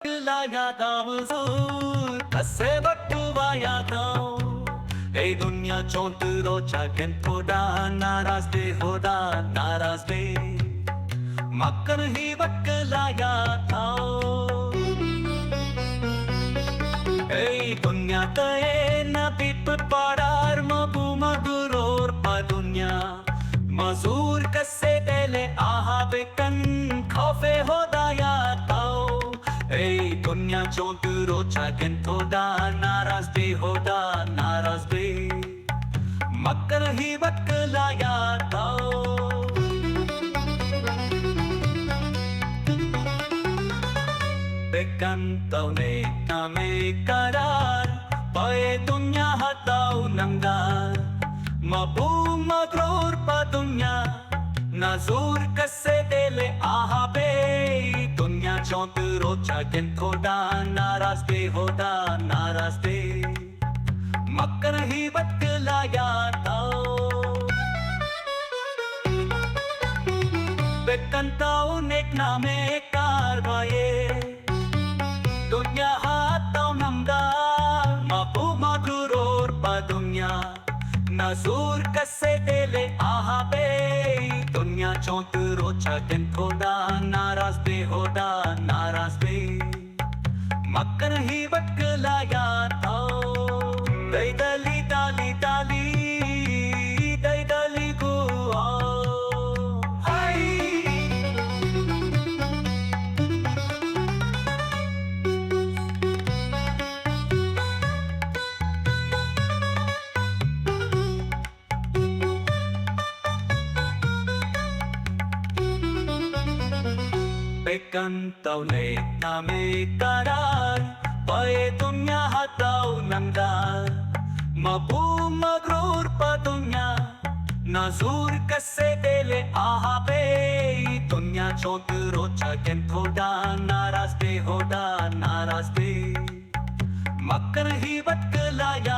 लागादावजूर कसे बटुवायादाव ए दुनिया चोंतरो चाकेन थोड़ा नाराज दे होदा नाराज दे मक्कर ही बकलाया थाओ ए दुनिया कहे न पीप पारार मबू मधुरोर पा दुनिया मजूर कसे तेले आहा बेकन खौफे होदाया थाओ ए दुनिया चोंतरो चाकेन थोड़ा नाराज दे होदा नाराज दे मक्कर ही बकलाया थाओ Bekantau ne name karar pae dunya hatau nangar mabu magror pa dunya nazur kasse dele aha be dunya chont rocha ken thoda naraz be hoda naraz be makkar hi batlaya tao Bekantau ne name karvaye दुनिया हाथों नमदार मापू माधुरोर पा दुनिया नजूर कसे देले आहा बे दुनिया चौंत रोचा दिन थोड़ा नाराज बे होदा नाराज बे मक्कर ही बकलाया था दई दली डाली डाली दई दली गुआ Bekantau ne name karar pae dunya hatau nangar mabu magrur pa dunya nazur kasse dele aha be dunya chont rocha ken thoda naraz be hoda naraz be makkar hi batlaya